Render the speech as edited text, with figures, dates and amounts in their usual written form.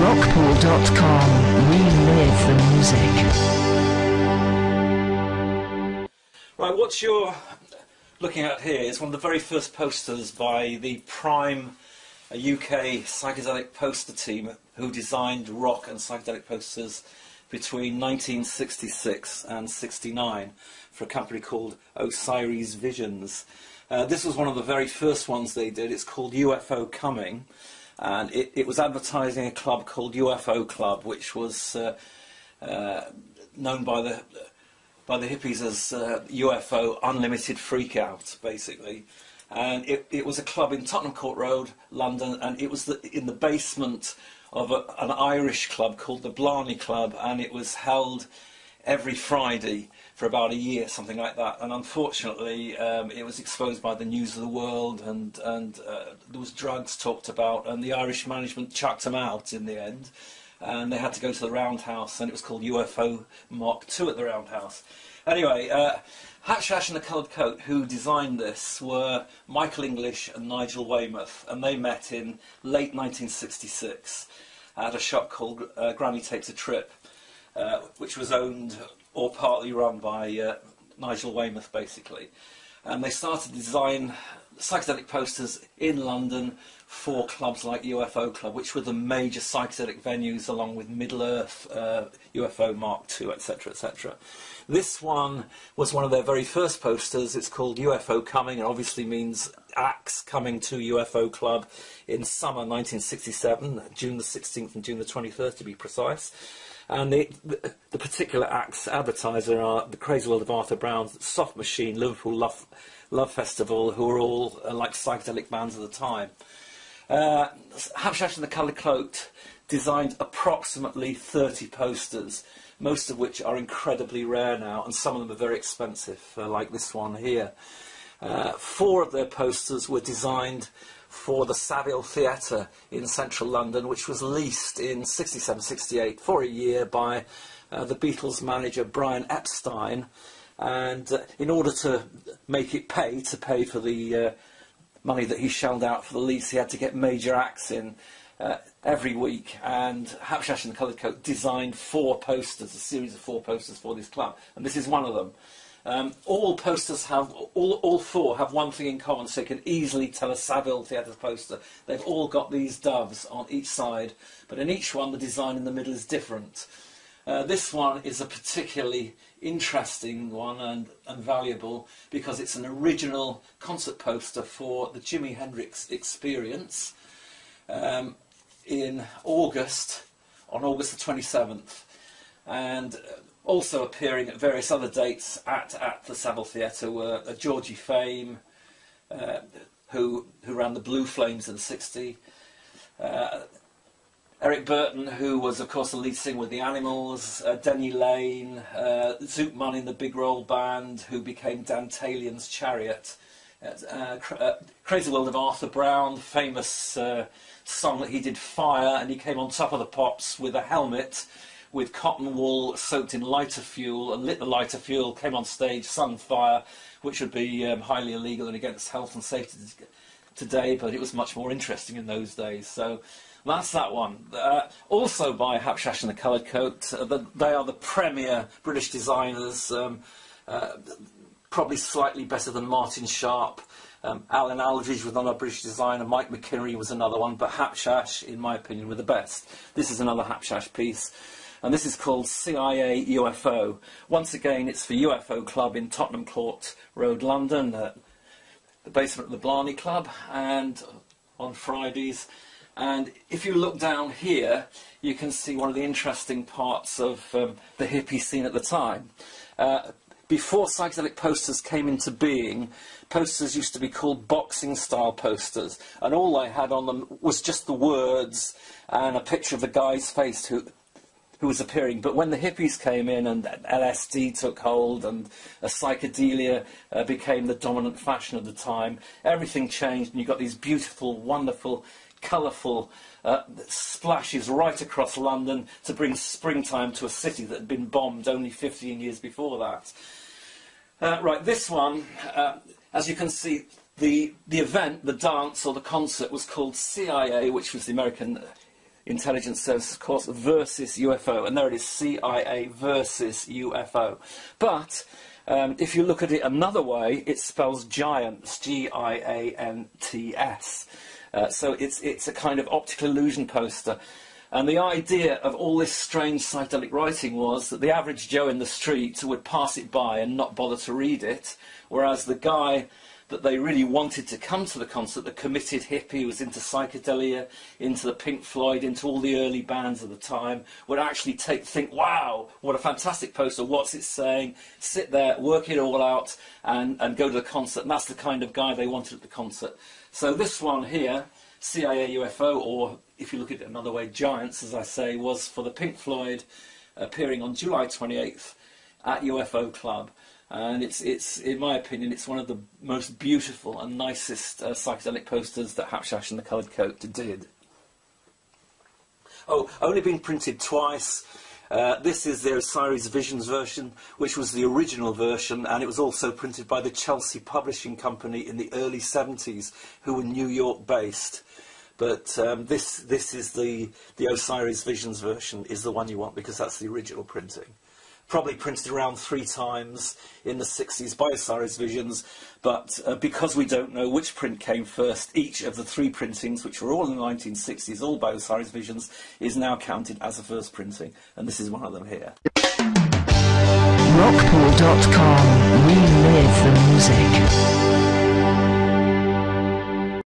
Rokpool.com. Relive the music. Right, what you're looking at here is one of the very first posters by the prime UK psychedelic poster team who designed rock and psychedelic posters between 1966 and 69 for a company called Osiris Visions. This was one of the very first ones they did. It's called UFO Coming, and it was advertising a club called UFO Club, which was known by the hippies as UFO Unlimited Freakout, basically. And it was a club in Tottenham Court Road, London, and it was in the basement of an Irish club called the Blarney Club, and it was held every Friday for about a year, something like that. And unfortunately, it was exposed by the News of the World, and there was drugs talked about, and the Irish management chucked them out in the end. And they had to go to the Roundhouse, and it was called UFO Mark II at the Roundhouse. Anyway, Hatchash and the Coloured Coat, who designed this, were Michael English and Nigel Weymouth, and they met in late 1966 at a shop called Granny Takes a Trip, which was owned or partly run by Nigel Weymouth, basically. And they started to design psychedelic posters in London for clubs like UFO Club, which were the major psychedelic venues, along with Middle-earth, UFO Mark II, etc., etc. This one was one of their very first posters. It's called UFO Coming, and obviously means acts coming to UFO Club in summer 1967, June the 16th and June the 23rd to be precise. And the particular acts advertiser are the Crazy World of Arthur Brown, Soft Machine, Liverpool Love Festival, who were all like psychedelic bands at the time. Hatchash and the Coloured Coat designed approximately 30 posters, most of which are incredibly rare now, and some of them are very expensive, like this one here. 4 of their posters were designed for the Savile Theatre in central London, which was leased in 67-68 for a year by the Beatles manager Brian Epstein, and in order to make it pay for the money that he shelled out for the lease, he had to get major acts in every week, and Hatchash and the Coloured Coat designed 4 posters, a series of 4 posters for this club, and this is one of them. All posters have, all 4 have one thing in common, so you can easily tell a Savile Theatre poster. They've all got these doves on each side, but in each one the design in the middle is different. This one is a particularly interesting one and valuable because it's an original concert poster for the Jimi Hendrix Experience in August, on August the 27th. And also appearing at various other dates at the Savile Theatre were Georgie Fame, who ran the Blue Flames in the 60s, Eric Burton, who was of course the lead singer with the Animals, Denny Lane, Zoot Munn in the Big Roll Band, who became Dan Talien's Chariot, Crazy World of Arthur Brown, the famous song that he did, Fire, and he came on top of the Pops with a helmet with cotton wool soaked in lighter fuel, and lit the lighter fuel, came on stage, sung Fire, which would be highly illegal and against health and safety today, but it was much more interesting in those days. So that's that one. Also by Hatchash and the Coloured Coat. They are the premier British designers, probably slightly better than Martin Sharp. Alan Aldridge was another British designer, Mike McKinnery was another one, but Hatchash, in my opinion, were the best. This is another Hatchash piece, and this is called CIA UFO. Once again, it's for UFO Club in Tottenham Court Road, London, the basement of the Blarney Club, and on Fridays. And if you look down here, you can see one of the interesting parts of the hippie scene at the time. Before psychedelic posters came into being, posters used to be called boxing-style posters, and all they had on them was just the words and a picture of the guy's face who was appearing. But when the hippies came in and LSD took hold and psychedelia became the dominant fashion of the time, everything changed, and you got these beautiful, wonderful, colourful splashes right across London to bring springtime to a city that had been bombed only 15 years before that. Right, this one, as you can see, the event, the dance or the concert was called CIA, which was the American Intelligence Services course versus UFO, and there it is, CIA versus UFO. But if you look at it another way, it spells giants, Giants. So it's a kind of optical illusion poster. And the idea of all this strange psychedelic writing was that the average Joe in the street would pass it by and not bother to read it, whereas the guy that they really wanted to come to the concert, the committed hippie who was into psychedelia, into the Pink Floyd, into all the early bands of the time, would actually think, wow, what a fantastic poster, what's it saying, sit there, work it all out, and go to the concert. And that's the kind of guy they wanted at the concert. So this one here, CIA UFO, or if you look at it another way, Giants, as I say, was for the Pink Floyd, appearing on July 28th at UFO Club. And it's, in my opinion, it's one of the most beautiful and nicest psychedelic posters that Hapshash and the Coloured Coat did. Oh, only been printed twice. This is the Osiris Visions version, which was the original version, and it was also printed by the Chelsea Publishing Company in the early 70s, who were New York based. But this is the Osiris Visions version, is the one you want, because that's the original printing. Probably printed around 3 times in the 60s by Osiris Visions, but because we don't know which print came first, each of the 3 printings, which were all in the 1960s, all by Osiris Visions, is now counted as a first printing, and this is one of them here. Rokpool.com. We live the music.